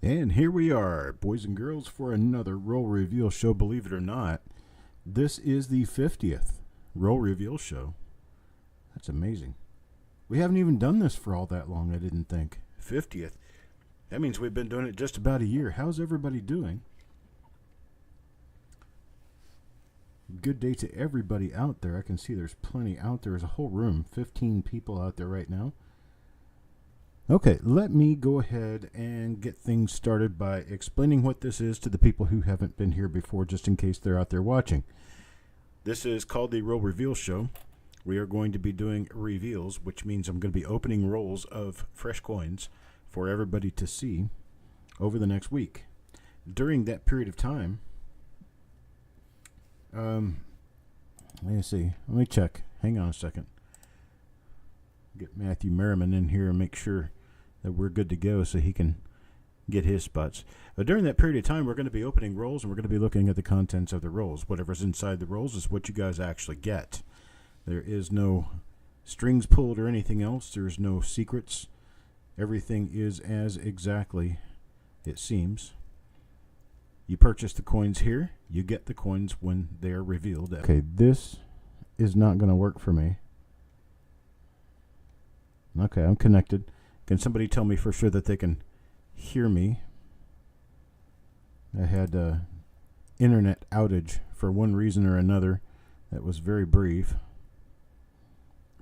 And here we are, boys and girls, for another Roll Reveal show. Believe it or not, this is the 50th Roll Reveal show. That's amazing. We haven't even done this for all that long, I didn't think. 50th? That means we've been doing it just about a year. How's everybody doing? Good day to everybody out there. I can see there's plenty out there. There's a whole room, 15 people out there right now. Okay, let me go ahead and get things started by explaining what this is to the people who haven't been here before, just in case they're out there watching. This is called the Roll Reveal Show. We are going to be doing reveals, which means I'm going to be opening rolls of fresh coins for everybody to see over the next week. During that period of time, let me see. Let me check. Hang on a second. Get Matthew Merriman in here and make sure that we're good to go so he can get his spots. During that period of time, we're going to be opening rolls, and we're going to be looking at the contents of the rolls. Whatever's inside the rolls is what you guys actually get. There is no strings pulled or anything else. There's no secrets. Everything is as exactly it seems. You purchase the coins here. You get the coins when they're revealed. Okay, this is not going to work for me. Okay, I'm connected. Can somebody tell me for sure that they can hear me? I had an internet outage for one reason or another that was very brief,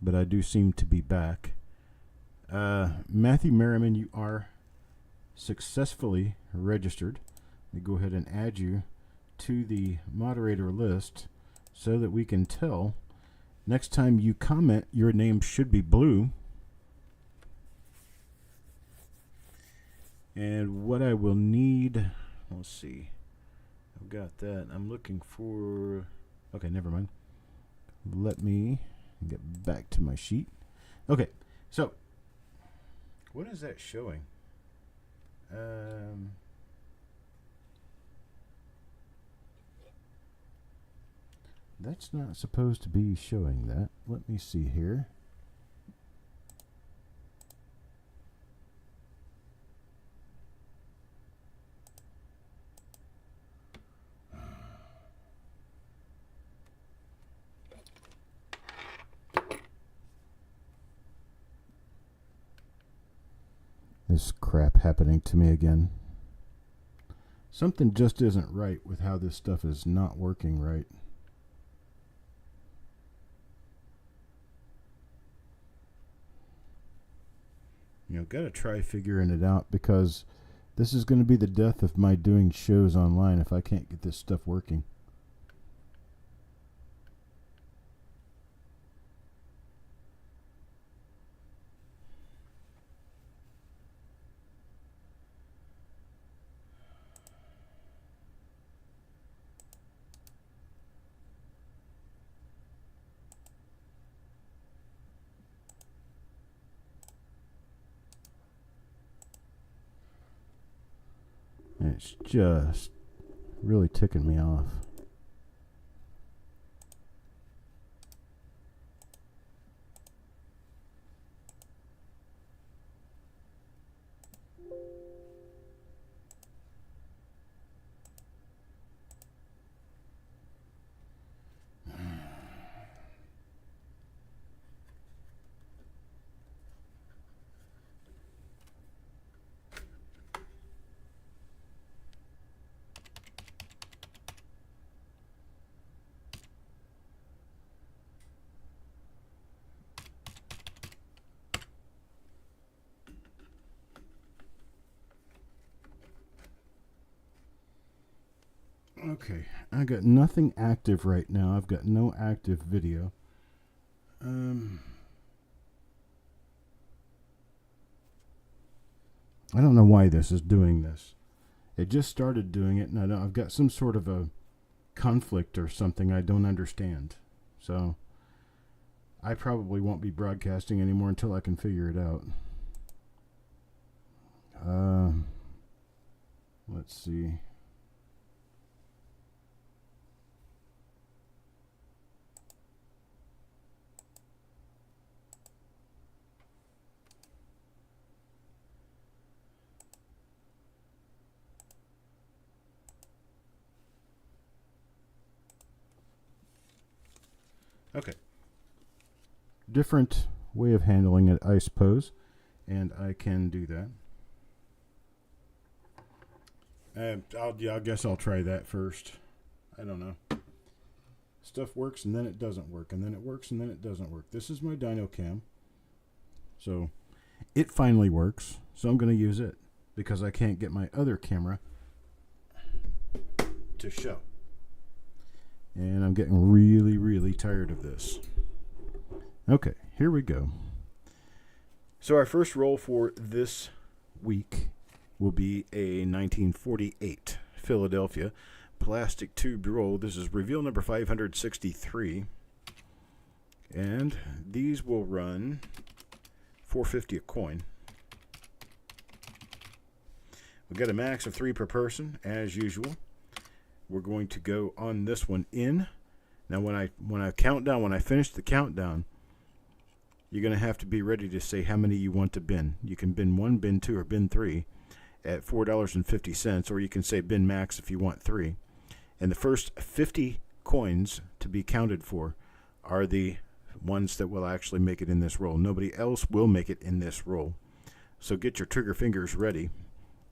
but I do seem to be back. Matthew Merriman, you are successfully registered. Let me go ahead and add you to the moderator list so that we can tell. Next time you comment, your name should be blue. And what I will need, let's see. I've got that. I'm looking for, okay, never mind. Let me get back to my sheet. Okay, so what is that showing? That's not supposed to be showing that. Let me see here. This crap happening to me again. Something just isn't right with how this stuff is not working right. You know, gotta try figuring it out, because this is going to be the death of my doing shows online if I can't get this stuff working. It's just really ticking me off. Okay, I got nothing active right now. I've got no active video. I don't know why this is doing this. It just started doing it, and I've got some sort of a conflict or something I don't understand. So I probably won't be broadcasting anymore until I can figure it out. Let's see. Okay. Different way of handling it, I suppose. And I can do that. I guess I'll try that first. I don't know. Stuff works and then it doesn't work, and then it works and then it doesn't work. This is my dyno cam. So it finally works. So I'm going to use it because I can't get my other camera to show. And I'm getting really, really tired of this. Okay, here we go. So our first roll for this week will be a 1948 Philadelphia plastic tube roll. This is reveal number 563. And these will run $4.50 a coin. We've got a max of 3 per person, as usual. We're going to go on this one in. Now when I count down, when I finish the countdown, you're going to have to be ready to say how many you want to bin. You can bin 1, bin 2, or bin 3 at $4.50, or you can say bin max if you want 3. And the first 50 coins to be counted for are the ones that will actually make it in this roll. Nobody else will make it in this roll. So get your trigger fingers ready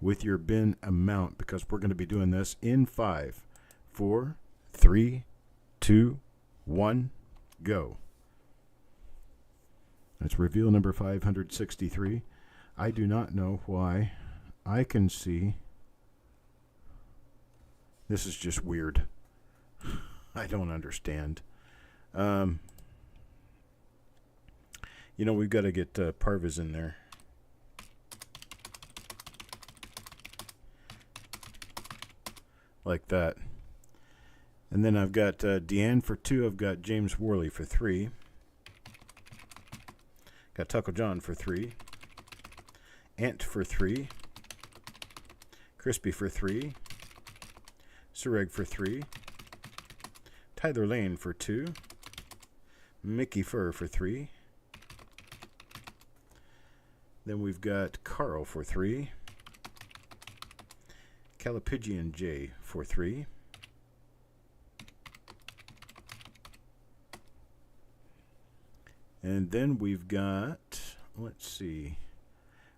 with your bin amount, because we're going to be doing this in 5, 4, 3, 2, 1, go. That's reveal number 563. I do not know why I can see. This is just weird. I don't understand. You know, we've got to get Parvis in there. Like that. And then I've got Deanne for 2. I've got James Worley for 3. Got Tuckle John for 3. Ant for 3. Crispy for 3. Sureg for 3. Tyler Lane for 2. Mickey Fur for 3. Then we've got Carl for 3. Calipigian J for 3. And then we've got, let's see,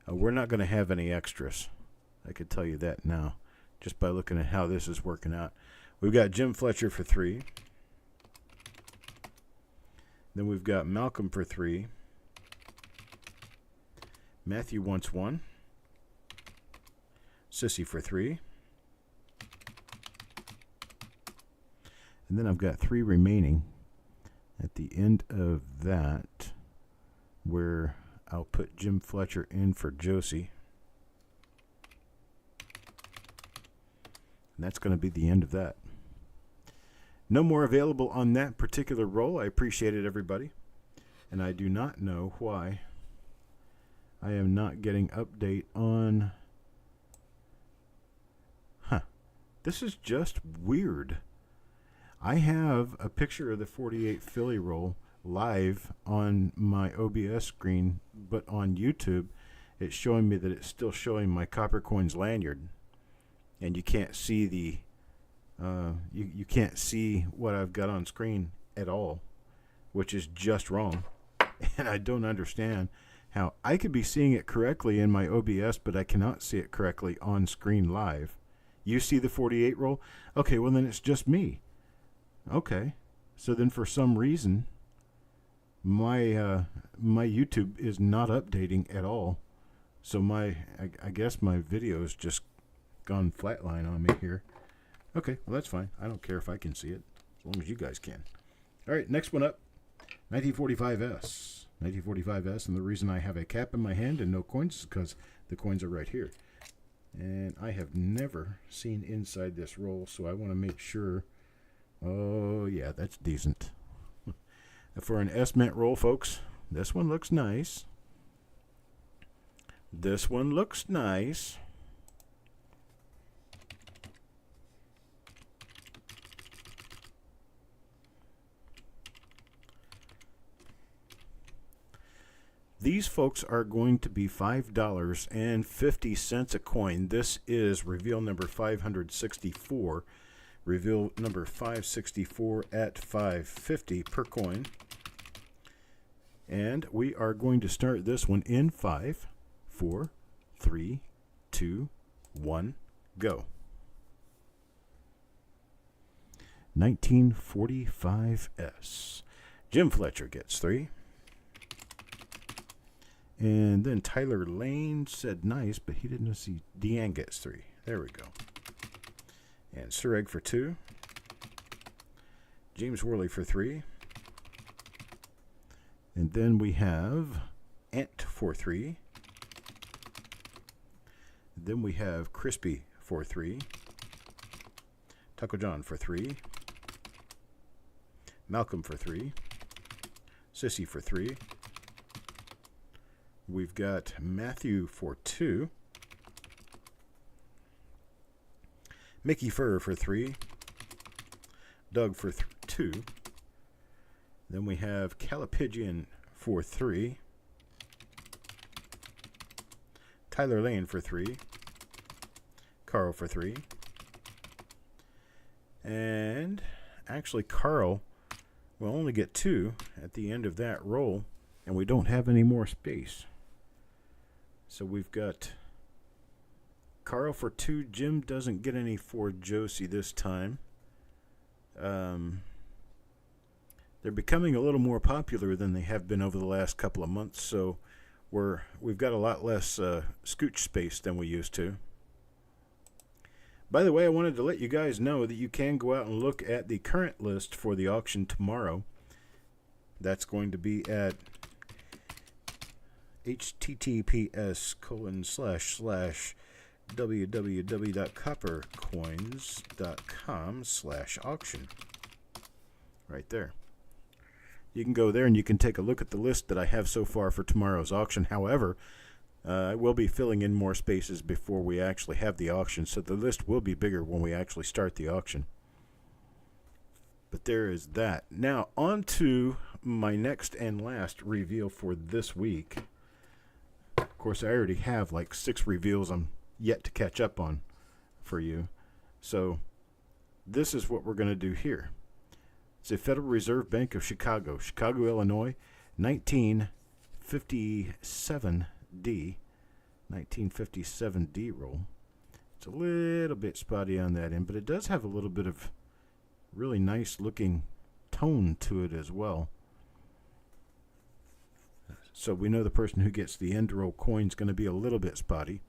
we're not going to have any extras. I could tell you that now, just by looking at how this is working out. We've got Jim Fletcher for 3. Then we've got Malcolm for 3. Matthew wants 1. Sissy for 3. And then I've got 3 remaining at the end of that, where I'll put Jim Fletcher in for Josie. And that's going to be the end of that. No more available on that particular roll. I appreciate it, everybody. And I do not know why I am not getting update on... This is just weird. I have a picture of the 48 Philly roll live on my OBS screen, but on YouTube, it's showing me that it's still showing my Coppercoins lanyard. And you can't see the you can't see what I've got on screen at all, which is just wrong. And I don't understand how I could be seeing it correctly in my OBS, but I cannot see it correctly on screen live. You see the 48 roll? Okay, well then it's just me. Okay, so then for some reason my my YouTube is not updating at all. So I guess my video's just gone flatline on me here. Okay, well that's fine. I don't care if I can see it, as long as you guys can. All right, next one up, 1945S. 1945S, and the reason I have a cap in my hand and no coins is because the coins are right here. And I have never seen inside this roll, so I want to make sure. Oh, yeah, that's decent. For an S-Mint roll, folks, this one looks nice. This one looks nice. These folks are going to be $5.50 a coin. This is reveal number 564. Reveal number 564 at 550 per coin. And we are going to start this one in 5, 4, 3, 2, 1, go. 1945S. Jim Fletcher gets 3. And then Tyler Lane said nice, but he didn't see. Deanne gets 3. There we go. And Sureg for 2. James Worley for 3. And then we have Ant for 3. Then we have Crispy for 3. Taco John for 3. Malcolm for 3. Sissy for 3. We've got Matthew for 2. Mickey Fur for 3. Doug for 2. Then we have Calipigian for 3. Tyler Lane for 3. Carl for 3. And actually Carl will only get 2 at the end of that roll, and we don't have any more space. So we've got Carl for 2. Jim doesn't get any for Josie this time. They're becoming a little more popular than they have been over the last couple of months, so we've got a lot less scooch space than we used to. By the way, I wanted to let you guys know that you can go out and look at the current list for the auction tomorrow. That's going to be at https://www.coppercoins.com/auction. Right there. You can go there and you can take a look at the list that I have so far for tomorrow's auction. However, I will be filling in more spaces before we actually have the auction, so the list will be bigger when we actually start the auction. But there is that. Now, on to my next and last reveal for this week. Of course, I already have like 6 reveals I'm yet to catch up on for you. So, this is what we're going to do here. It's the Federal Reserve Bank of Chicago, Illinois, 1957D. 1957D roll. It's a little bit spotty on that end, but it does have a little bit of really nice looking tone to it as well. So we know the person who gets the end roll coin is going to be a little bit spotty.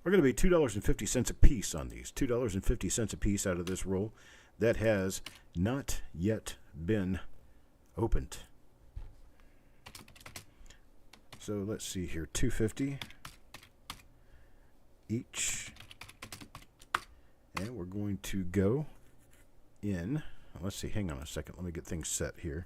We're going to be $2.50 a piece on these. $2.50 a piece out of this roll that has not yet been opened. So let's see here, $2.50 each, and we're going to go in. Let's see, hang on a second, let me get things set here.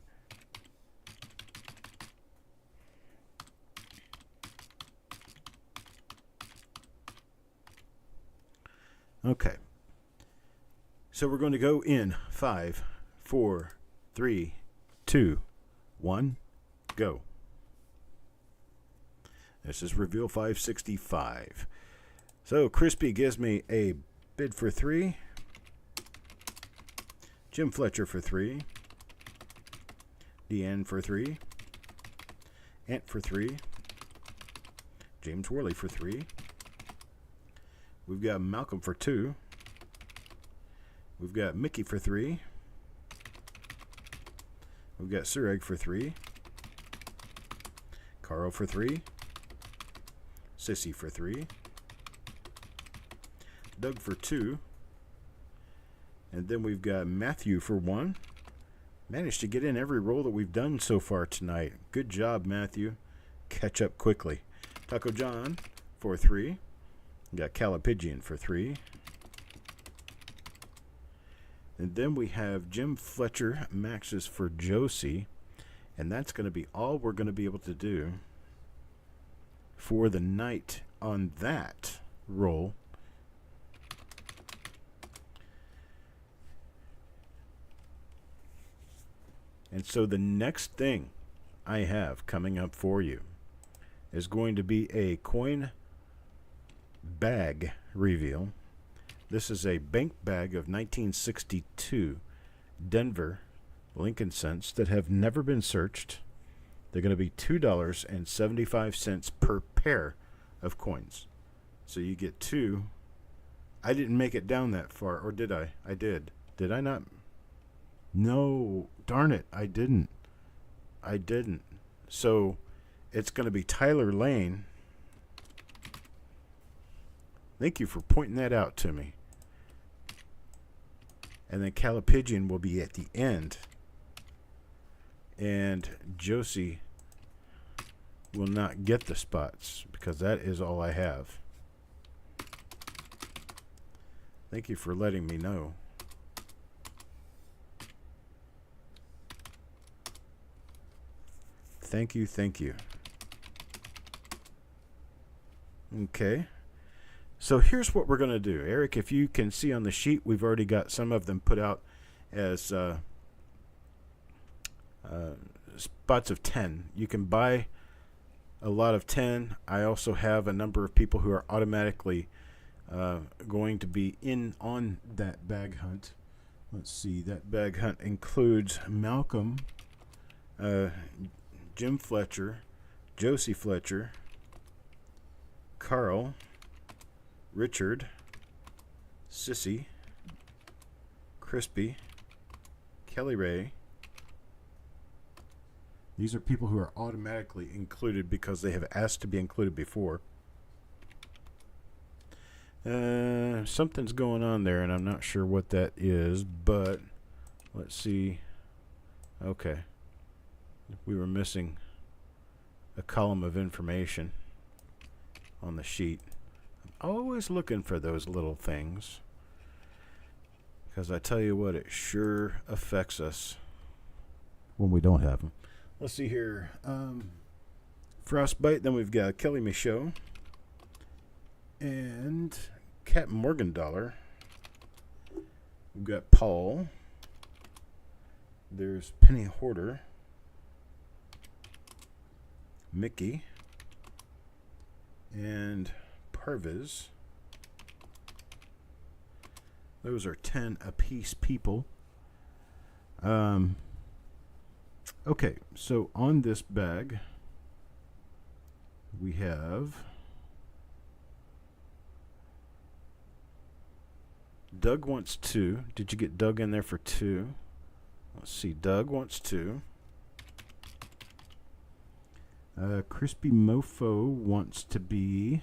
Okay, so we're going to go in 5, 4, 3, 2, 1, go. This is reveal 565. So Crispy gives me a bid for 3. Jim Fletcher for 3. Deanne for 3. Ant for 3. James Worley for 3. We've got Malcolm for 2. We've got Mickey for 3. We've got Sureg for 3. Carl for 3. Sissy for 3. Doug for 2. And then we've got Matthew for 1. Managed to get in every roll that we've done so far tonight. Good job, Matthew. Catch up quickly. Taco John for 3. Got Calipigian for 3. And then we have Jim Fletcher maxes for Josie. And that's going to be all we're going to be able to do for the night on that roll. And so the next thing I have coming up for you is going to be a coin bag reveal. This is a bank bag of 1962 Denver Lincoln cents that have never been searched. They're going to be $2.75 per pair of coins. So you get two. I didn't make it down that far, or did I? I did. Did I not? No, darn it, I didn't. So it's going to be Tyler Lane. Thank you for pointing that out to me. And then Calipigian will be at the end. And Josie will not get the spots because that is all I have. Thank you for letting me know. Thank you, thank you. Okay. So here's what we're going to do. Eric, if you can see on the sheet, we've already got some of them put out as spots of 10. You can buy a lot of 10. I also have a number of people who are automatically going to be in on that bag hunt. Let's see. That bag hunt includes Malcolm, Jim Fletcher, Josie Fletcher, Carl, Richard, Sissy, Crispy, Kelly Ray. These are people who are automatically included because they have asked to be included before. Something's going on there, and I'm not sure what that is, but let's see. Okay. We were missing a column of information on the sheet. I'm always looking for those little things, because I tell you what, it sure affects us when we don't have them. Let's see here. Frostbite. Then we've got Kelly Michaud and Cat Morgendollar. We've got Paul. There's Penny Hoarder. Mickey. And Parviz. Those are 10 apiece people. Okay, so on this bag, we have Doug wants 2. Did you get Doug in there for 2? Let's see, Doug wants 2. Crispy Mofo wants to be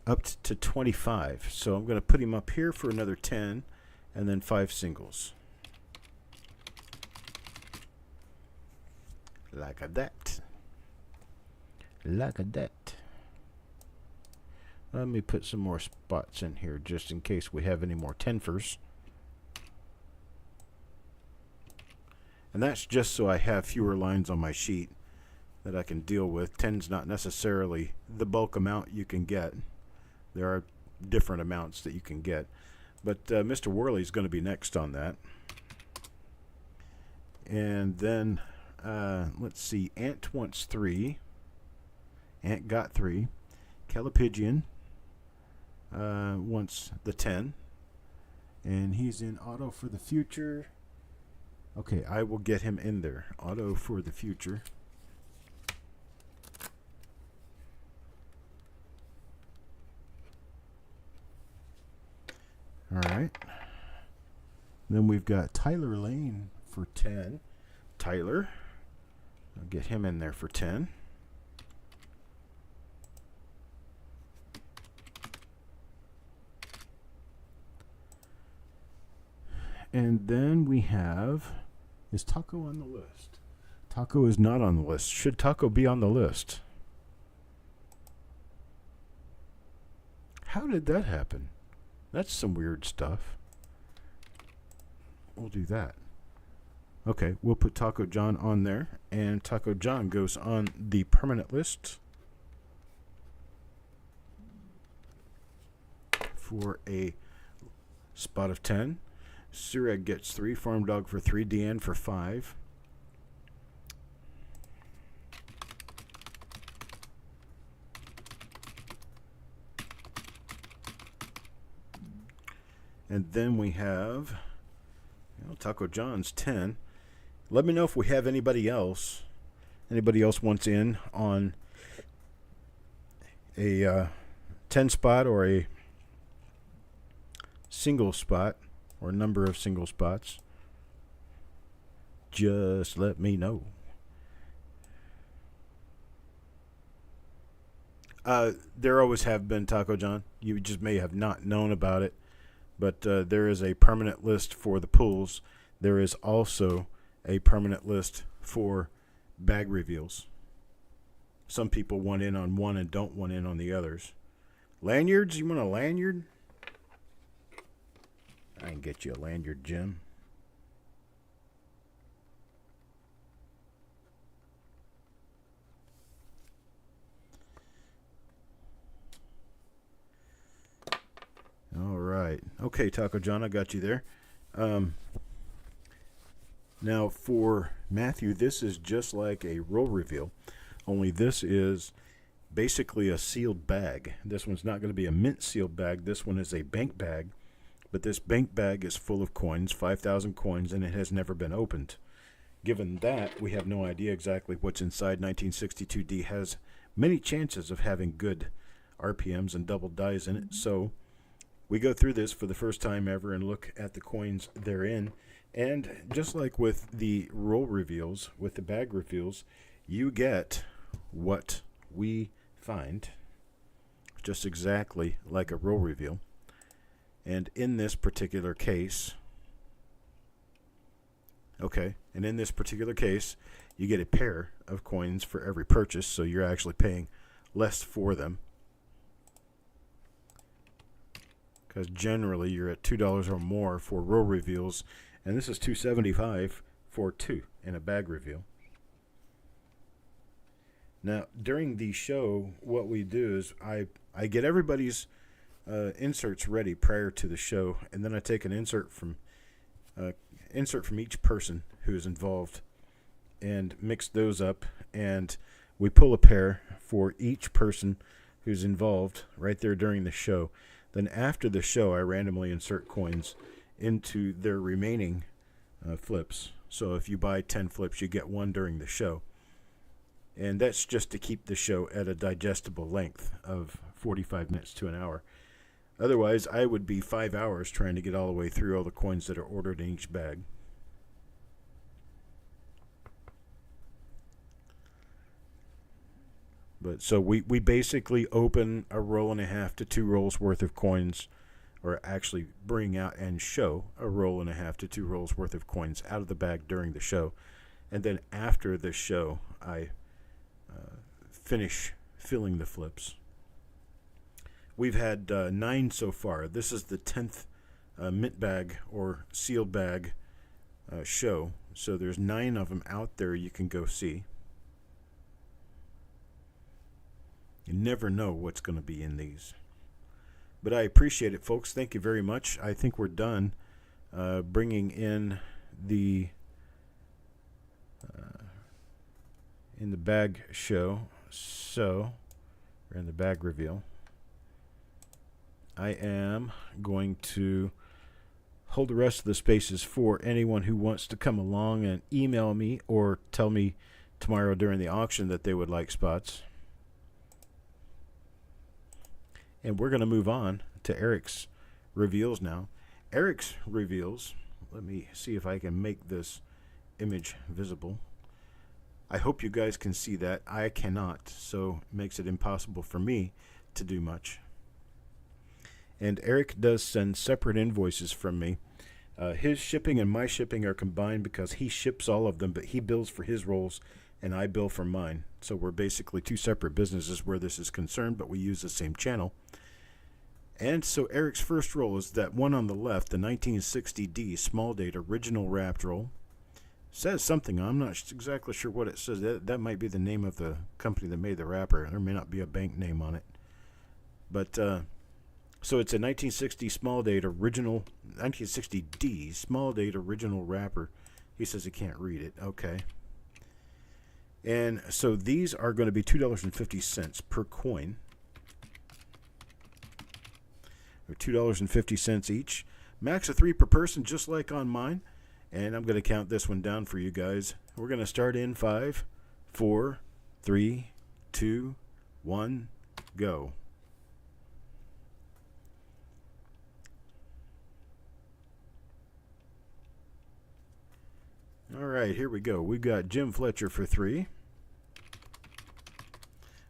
up to 25. So I'm going to put him up here for another 10 and then 5 singles. Like a that. Like a that. Let me put some more spots in here just in case we have any more 10-fers. And that's just so I have fewer lines on my sheet that I can deal with. 10's not necessarily the bulk amount you can get. There are different amounts that you can get. But Mr. Worley's going to be next on that. And then, let's see, Ant wants 3. Ant got 3. Calipigian wants the 10. And he's in Auto for the Future. Okay, I will get him in there. Auto for the Future. All right. Then we've got Tyler Lane for 10. Tyler. I'll get him in there for 10. And then we have, is Taco on the list? Taco is not on the list. Should Taco be on the list? How did that happen? That's some weird stuff. We'll do that. Okay, we'll put Taco John on there, and Taco John goes on the permanent list for a spot of 10. Sureg gets 3, Farm Dog for 3, Deanne for 5. And then we have, Taco John's 10. Let me know if we have anybody else. Anybody else wants in on a 10 spot or a single spot or number of single spots. Just let me know. There always have been, Taco John. You just may have not known about it. But there is a permanent list for the pools. There is also a permanent list for bag reveals. Some people want in on one and don't want in on the others. Lanyards? You want a lanyard? I can get you a lanyard, Jim. All right. Okay, Taco John, I got you there. Now, for Matthew, this is just like a roll reveal, only this is basically a sealed bag. This one's not going to be a mint sealed bag. This one is a bank bag, but this bank bag is full of coins, 5,000 coins, and it has never been opened. Given that, we have no idea exactly what's inside. 1962D has many chances of having good RPMs and double dies in it, so we go through this for the first time ever and look at the coins therein. And just like with the roll reveals, with the bag reveals, you get what we find, just exactly like a roll reveal. And in this particular case, you get a pair of coins for every purchase, so you're actually paying less for them. Because generally you're at $2 or more for roll reveals, and this is $2.75 for 2 in a bag reveal. Now, during the show, what we do is I get everybody's inserts ready prior to the show, and then I take an insert from each person who is involved and mix those up, and we pull a pair for each person who's involved right there during the show. Then after the show, I randomly insert coins into their remaining flips. So if you buy 10 flips, you get one during the show. And that's just to keep the show at a digestible length of 45 minutes to an hour. Otherwise, I would be 5 hours trying to get all the way through all the coins that are ordered in each bag. But so we basically open a roll and a half to 2 rolls worth of coins, or actually bring out and show a roll and a half to 2 rolls worth of coins out of the bag during the show. And then after the show, I finish filling the flips. We've had 9 so far. This is the 10th mint bag or sealed bag show. So there's 9 of them out there you can go see. You never know what's going to be in these. But I appreciate it, folks. Thank you very much. I think we're done bringing in the bag show. So, or in the bag reveal. I am going to hold the rest of the spaces for anyone who wants to come along and email me or tell me tomorrow during the auction that they would like spots. And we're going to move on to Eric's reveals now. Eric's reveals, let me see if I can make this image visible. I hope you guys can see that. I cannot, so it makes it impossible for me to do much. And Eric does send separate invoices from me. His shipping and my shipping are combined because he ships all of them, but he bills for his rolls and I bill for mine. So we're basically 2 separate businesses where this is concerned, but we use the same channel. And so Eric's first roll is that one on the left, the 1960D small date original wrapped roll. Says something. I'm not exactly sure what it says. That might be the name of the company that made the wrapper. There may not be a bank name on it. But so it's a 1960 small date original, 1960D small date original wrapper. He says he can't read it. Okay. And so these are going to be $2.50 per coin. Or $2.50 each. Max of 3 per person, just like on mine. And I'm going to count this one down for you guys. We're going to start in 5, 4, 3, 2, 1, go. All right, here we go. We've got Jim Fletcher for 3.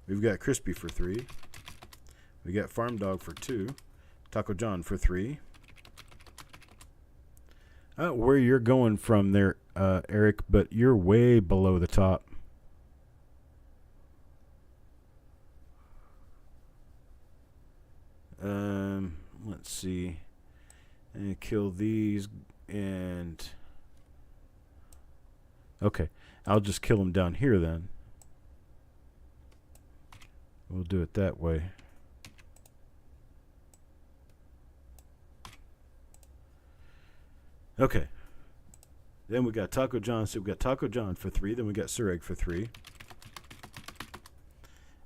We've got Crispy for 3. We got Farm Dog for 2. Taco John for 3. Where you're going from there, Eric, but you're way below the top. Let's see. And kill these and... Okay, I'll just kill them down here then. We'll do it that way. Okay. Then we got Taco John. So we got Taco John for 3. Then we got Sir Egg for 3.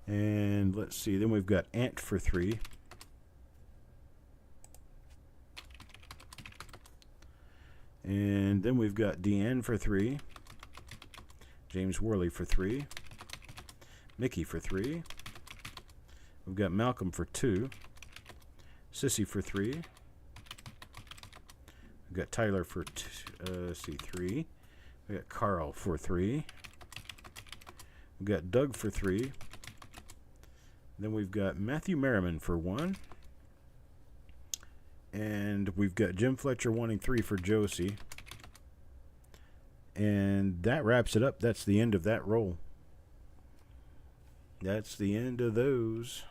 And let's see. Then we've got Ant for 3. And then we've got Deanne for 3. James Worley for 3. Mickey for 3. We've got Malcolm for 2. Sissy for 3. We've got Tyler for 3. We got Carl for 3. We've got Doug for 3. Then we've got Matthew Merriman for 1. And we've got Jim Fletcher wanting 3 for Josie. And that wraps it up. That's the end of that roll. That's the end of those.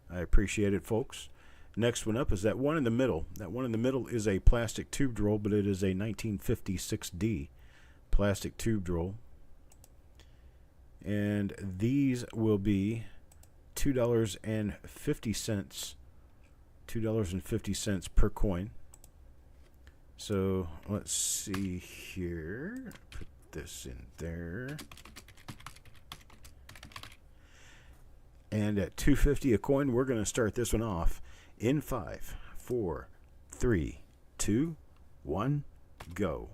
I appreciate it, folks. Next one up is that one in the middle. That one in the middle is a plastic tubed roll, but it is a 1956D plastic tubed roll. And these will be $2.50. $2.50 per coin. So let's see here. Put this in there. And at $2.50 a coin, we're going to start this one off in 5, 4, 3, 2, 1, go.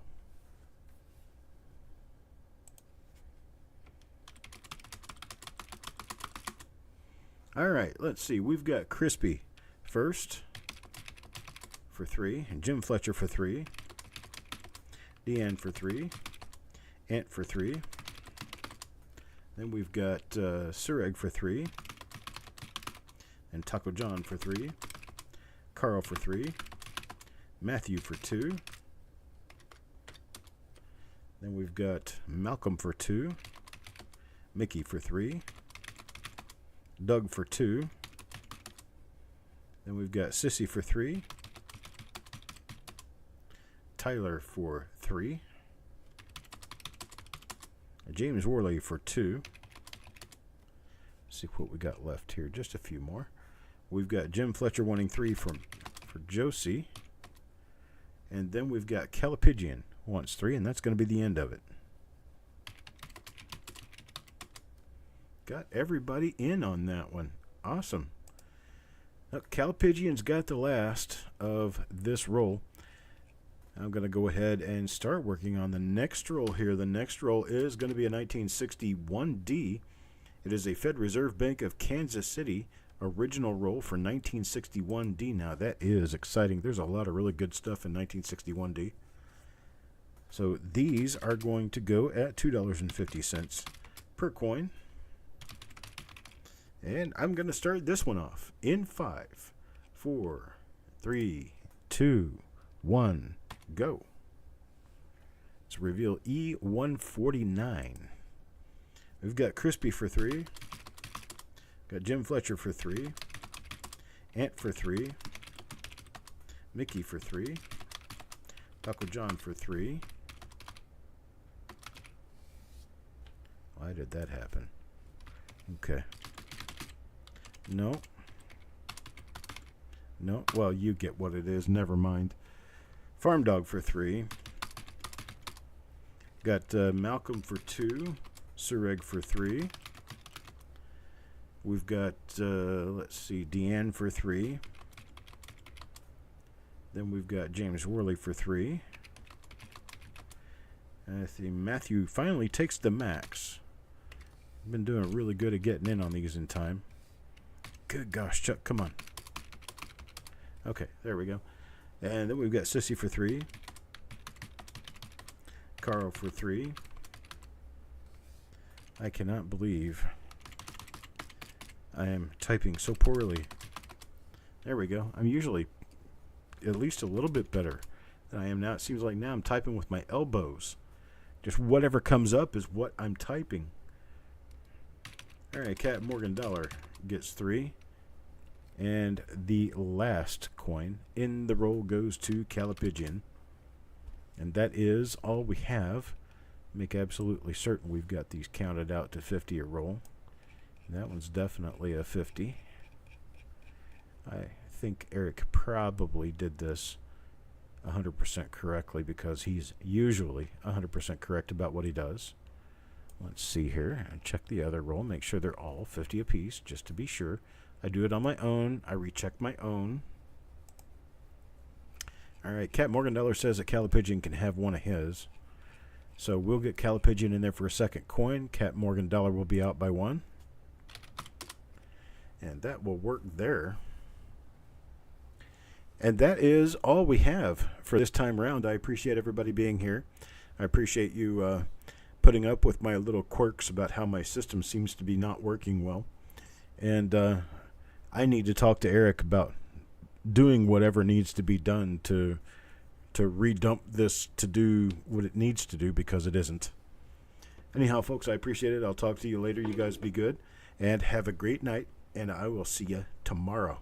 All right, let's see. We've got Crispy first for 3, and Jim Fletcher for 3, Deanne for 3, Ant for 3. Then we've got Sir Egg for 3, and Taco John for 3, Carl for 3, Matthew for 2. Then we've got Malcolm for 2, Mickey for 3, Doug for 2. Then we've got Sissy for 3, Tyler for 3, James Worley for 2. Let's see what we got left here. Just a few more. We've got Jim Fletcher wanting 3 for Josie. And then we've got Calipigian wants 3, and that's going to be the end of it. Got everybody in on that one. Awesome. Calipigian's got the last of this roll. I'm going to go ahead and start working on the next roll here. The next roll is going to be a 1961D. It is a Fed Reserve Bank of Kansas City original roll for 1961D. Now, that is exciting. There's a lot of really good stuff in 1961D. So these are going to go at $2.50 per coin. And I'm going to start this one off in 5, 4, 3, 2, 1, go. Let's reveal E149. We've got Crispy for 3. Got Jim Fletcher for 3. Ant for 3. Mickey for 3. Taco John for 3. Why did that happen? Okay. No. No. Well, you get what it is. Never mind. Farm Dog for 3. Got Malcolm for 2. Sir Egg for 3. We've got, let's see, Deanne for 3. Then we've got James Worley for 3. I think Matthew finally takes the max. Been doing really good at getting in on these in time. Good gosh, Chuck, come on. Okay, there we go. And then we've got Sissy for 3. Carl for 3. I cannot believe I am typing so poorly. There we go. I'm usually at least a little bit better than I am now. It seems like now I'm typing with my elbows. Just whatever comes up is what I'm typing. All right, Cat Morgan Dollar gets 3. And the last coin in the roll goes to Calipigian. And that is all we have. Make absolutely certain we've got these counted out to 50 a roll. And that one's definitely a 50. I think Eric probably did this 100% correctly because he's usually 100% correct about what he does. Let's see here and check the other roll. Make sure they're all 50 apiece just to be sure. I do it on my own. I recheck my own. All right, Cat Morgan Dollar says that Calipigian can have one of his. So we'll get Calipigian in there for a second coin. Cat Morgan Dollar will be out by 1. And that will work there. And that is all we have for this time round. I appreciate everybody being here. I appreciate you putting up with my little quirks about how my system seems to be not working well. And I need to talk to Eric about doing whatever needs to be done to redump this to do what it needs to do, because it isn't. Anyhow, folks, I appreciate it. I'll talk to you later. You guys be good and have a great night, and I will see you tomorrow.